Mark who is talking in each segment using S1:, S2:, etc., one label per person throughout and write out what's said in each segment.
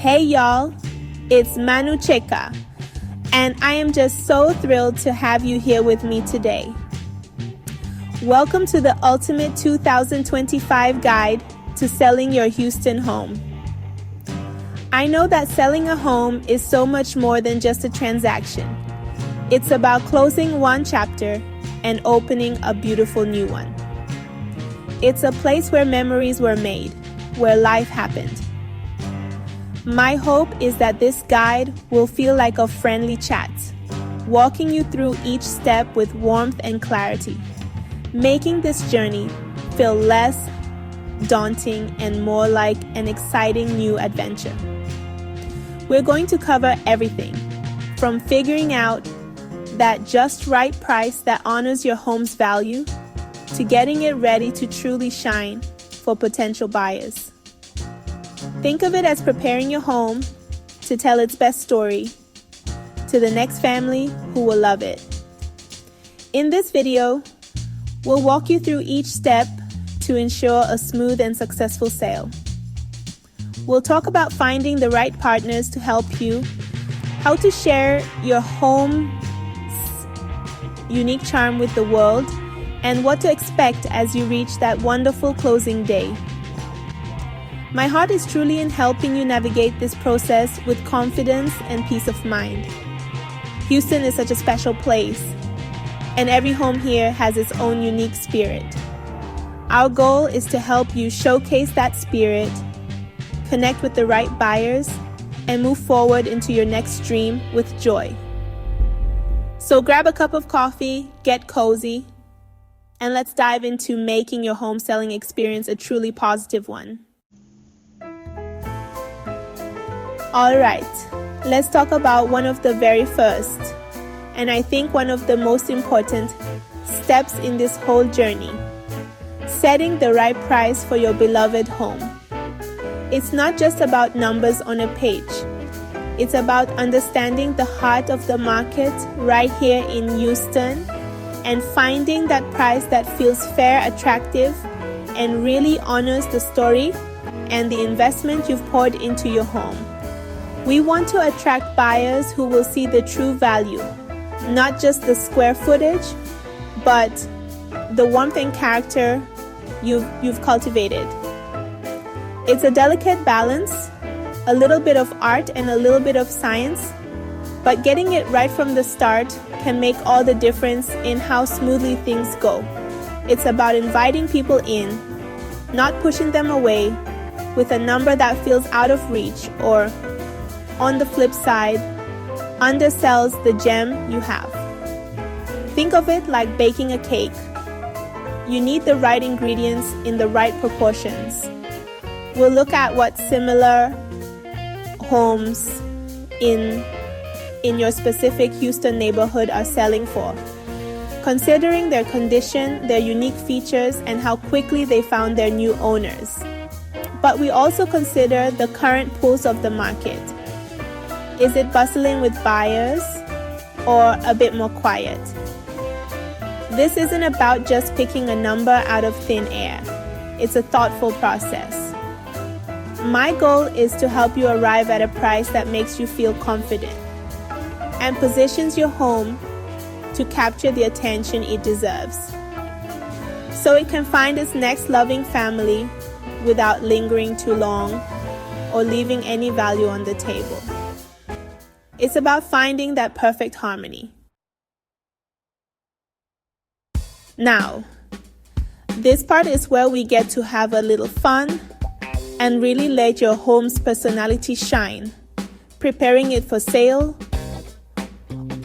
S1: Hey y'all, it's Manu Cheka, and I am just so thrilled to have you here with me today. Welcome to the ultimate 2025 guide to selling your Houston home. I know that selling a home is so much more than just a transaction. It's about closing one chapter and opening a beautiful new one. It's a place where memories were made, where life happened. My hope is that this guide will feel like a friendly chat, walking you through each step with warmth and clarity, making this journey feel less daunting and more like an exciting new adventure. We're going to cover everything, from figuring out that just right price that honors your home's value, to getting it ready to truly shine for potential buyers. Think of it as preparing your home to tell its best story to the next family who will love it. In this video, we'll walk you through each step to ensure a smooth and successful sale. We'll talk about finding the right partners to help you, how to share your home's unique charm with the world, and what to expect as you reach that wonderful closing day. My heart is truly in helping you navigate this process with confidence and peace of mind. Houston is such a special place, and every home here has its own unique spirit. Our goal is to help you showcase that spirit, connect with the right buyers, and move forward into your next dream with joy. So grab a cup of coffee, get cozy, and let's dive into making your home selling experience a truly positive one. All right, let's talk about one of the very first, and I think one of the most important steps in this whole journey: setting the right price for your beloved home. It's not just about numbers on a page. It's about understanding the heart of the market right here in Houston and finding that price that feels fair, attractive, and really honors the story and the investment you've poured into your home. We want to attract buyers who will see the true value, not just the square footage, but the warmth and character you've cultivated. It's a delicate balance, a little bit of art and a little bit of science, but getting it right from the start can make all the difference in how smoothly things go. It's about inviting people in, not pushing them away with a number that feels out of reach or, on the flip side, undersells the gem you have. Think of it like baking a cake. You need the right ingredients in the right proportions. We'll look at what similar homes in your specific Houston neighborhood are selling for, considering their condition, their unique features, and how quickly they found their new owners. But we also consider the current pulse of the market. Is it bustling with buyers or a bit more quiet? This isn't about just picking a number out of thin air. It's a thoughtful process. My goal is to help you arrive at a price that makes you feel confident and positions your home to capture the attention it deserves, so it can find its next loving family without lingering too long or leaving any value on the table. It's about finding that perfect harmony. Now, this part is where we get to have a little fun and really let your home's personality shine, preparing it for sale,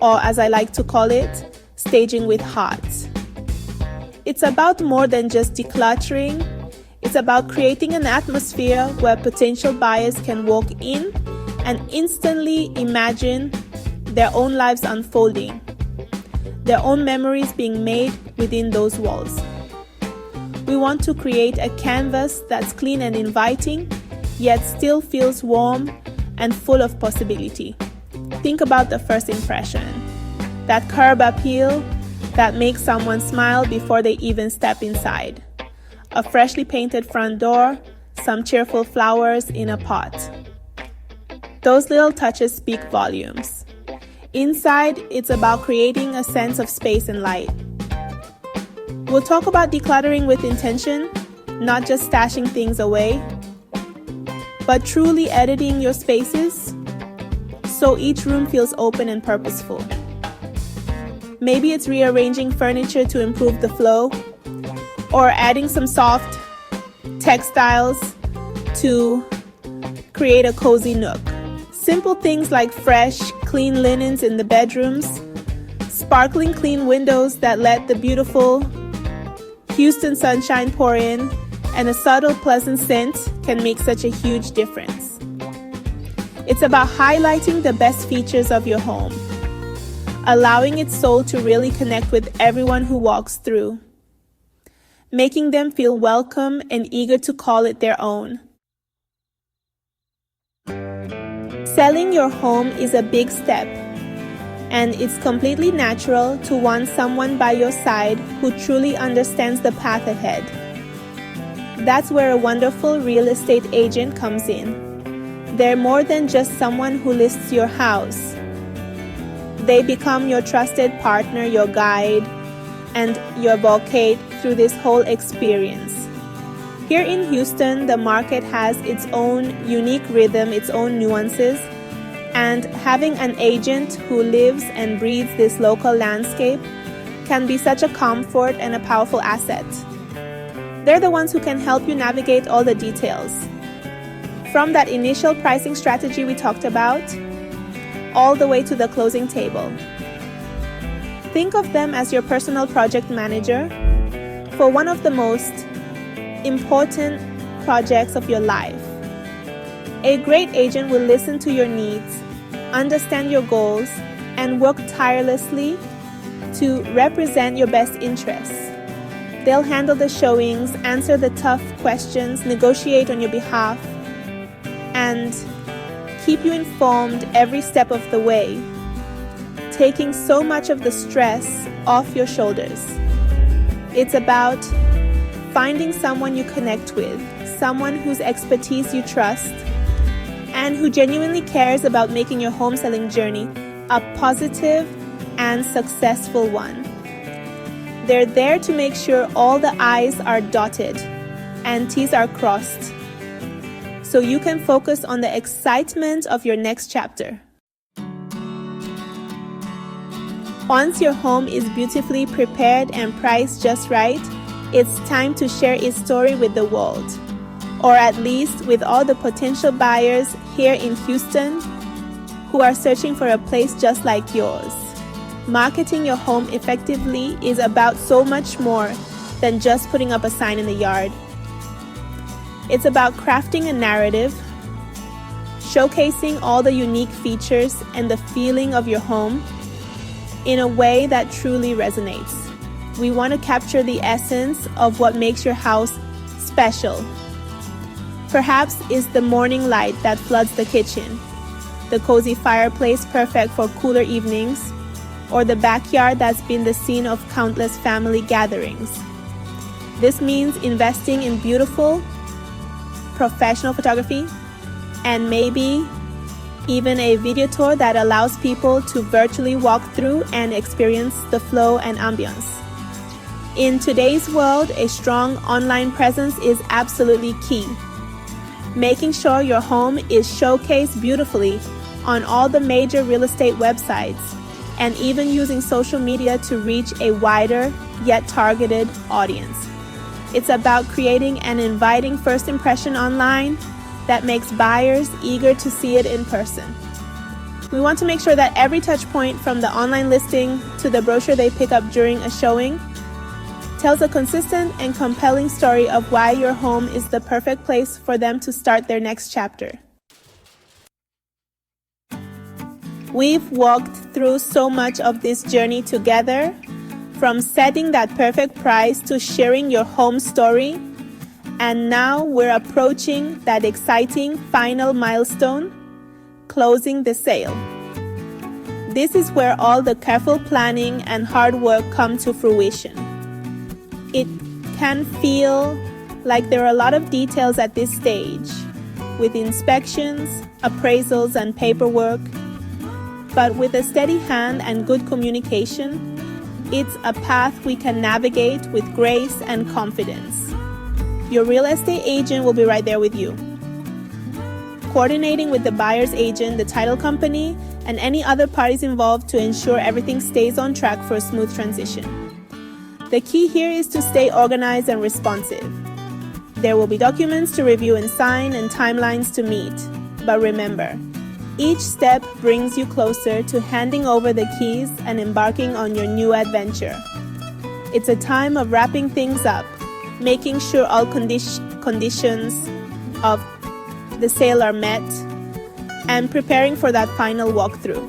S1: or as I like to call it, staging with heart. It's about more than just decluttering. It's about creating an atmosphere where potential buyers can walk in and instantly imagine their own lives unfolding, their own memories being made within those walls. We want to create a canvas that's clean and inviting, yet still feels warm and full of possibility. Think about the first impression, that curb appeal that makes someone smile before they even step inside. A freshly painted front door, some cheerful flowers in a pot. Those little touches speak volumes. Inside, it's about creating a sense of space and light. We'll talk about decluttering with intention, not just stashing things away, but truly editing your spaces so each room feels open and purposeful. Maybe it's rearranging furniture to improve the flow, or adding some soft textiles to create a cozy nook. Simple things like fresh, clean linens in the bedrooms, sparkling clean windows that let the beautiful Houston sunshine pour in, and a subtle pleasant scent can make such a huge difference. It's about highlighting the best features of your home, allowing its soul to really connect with everyone who walks through, making them feel welcome and eager to call it their own. Selling your home is a big step, and it's completely natural to want someone by your side who truly understands the path ahead. That's where a wonderful real estate agent comes in. They're more than just someone who lists your house. They become your trusted partner, your guide, and your advocate through this whole experience. Here in Houston, the market has its own unique rhythm, its own nuances, and having an agent who lives and breathes this local landscape can be such a comfort and a powerful asset. They're the ones who can help you navigate all the details. From that initial pricing strategy we talked about, all the way to the closing table. Think of them as your personal project manager for one of the most important projects of your life. A great agent will listen to your needs, understand your goals, and work tirelessly to represent your best interests. They'll handle the showings, answer the tough questions, negotiate on your behalf, and keep you informed every step of the way, taking so much of the stress off your shoulders. It's about finding someone you connect with, someone whose expertise you trust, and who genuinely cares about making your home selling journey a positive and successful one. They're there to make sure all the I's are dotted and T's are crossed, so you can focus on the excitement of your next chapter. Once your home is beautifully prepared and priced just right, it's time to share its story with the world, or at least with all the potential buyers here in Houston who are searching for a place just like yours. Marketing your home effectively is about so much more than just putting up a sign in the yard. It's about crafting a narrative, showcasing all the unique features and the feeling of your home in a way that truly resonates. We want to capture the essence of what makes your house special. Perhaps it's the morning light that floods the kitchen, the cozy fireplace perfect for cooler evenings, or the backyard that's been the scene of countless family gatherings. This means investing in beautiful, professional photography, and maybe even a video tour that allows people to virtually walk through and experience the flow and ambience. In today's world, a strong online presence is absolutely key. Making sure your home is showcased beautifully on all the major real estate websites, and even using social media to reach a wider yet targeted audience. It's about creating an inviting first impression online that makes buyers eager to see it in person. We want to make sure that every touch point, from the online listing to the brochure they pick up during a showing, tells a consistent and compelling story of why your home is the perfect place for them to start their next chapter. We've walked through so much of this journey together, from setting that perfect price to sharing your home story, and now we're approaching that exciting final milestone, closing the sale. This is where all the careful planning and hard work come to fruition. It can feel like there are a lot of details at this stage, with inspections, appraisals, and paperwork. But with a steady hand and good communication, it's a path we can navigate with grace and confidence. Your real estate agent will be right there with you, coordinating with the buyer's agent, the title company, and any other parties involved to ensure everything stays on track for a smooth transition. The key here is to stay organized and responsive. There will be documents to review and sign and timelines to meet. But remember, each step brings you closer to handing over the keys and embarking on your new adventure. It's a time of wrapping things up, making sure all conditions of the sale are met, and preparing for that final walkthrough.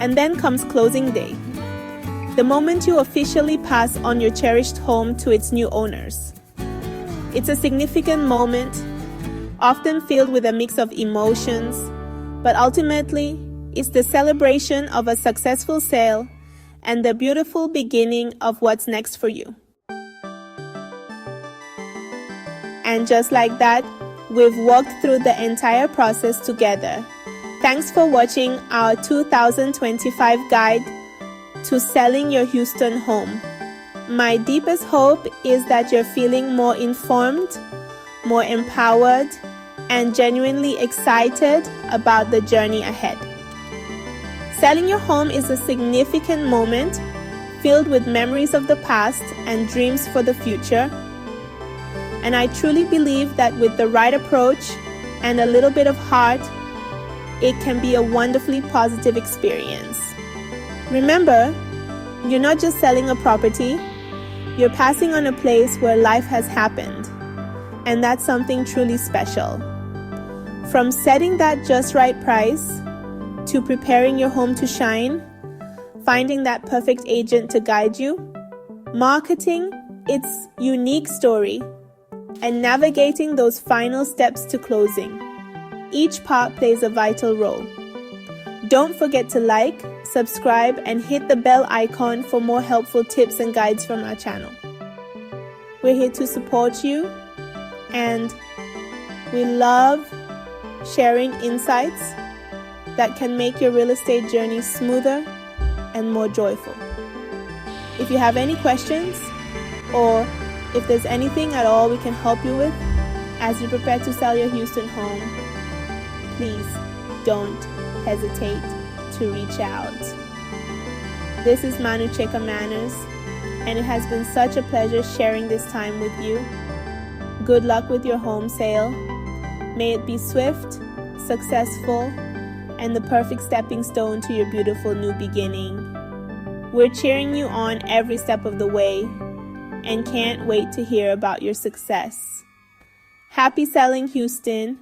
S1: And then comes closing day, the moment you officially pass on your cherished home to its new owners. It's a significant moment, often filled with a mix of emotions, but ultimately, it's the celebration of a successful sale and the beautiful beginning of what's next for you. And just like that, we've walked through the entire process together. Thanks for watching our 2025 guide to selling your Houston home. My deepest hope is that you're feeling more informed, more empowered, and genuinely excited about the journey ahead. Selling your home is a significant moment filled with memories of the past and dreams for the future. And I truly believe that with the right approach and a little bit of heart, it can be a wonderfully positive experience. Remember, you're not just selling a property, you're passing on a place where life has happened. And that's something truly special. From setting that just right price, to preparing your home to shine, finding that perfect agent to guide you, marketing its unique story, and navigating those final steps to closing. Each part plays a vital role. Don't forget to like, subscribe, and hit the bell icon for more helpful tips and guides from our channel. We're here to support you, and we love sharing insights that can make your real estate journey smoother and more joyful. If you have any questions, or if there's anything at all we can help you with as you prepare to sell your Houston home, please don't hesitate to reach out. This is Manu Cheka Manners, and it has been such a pleasure sharing this time with you. Good luck with your home sale. May it be swift, successful, and the perfect stepping stone to your beautiful new beginning. We're cheering you on every step of the way and can't wait to hear about your success. Happy selling, Houston.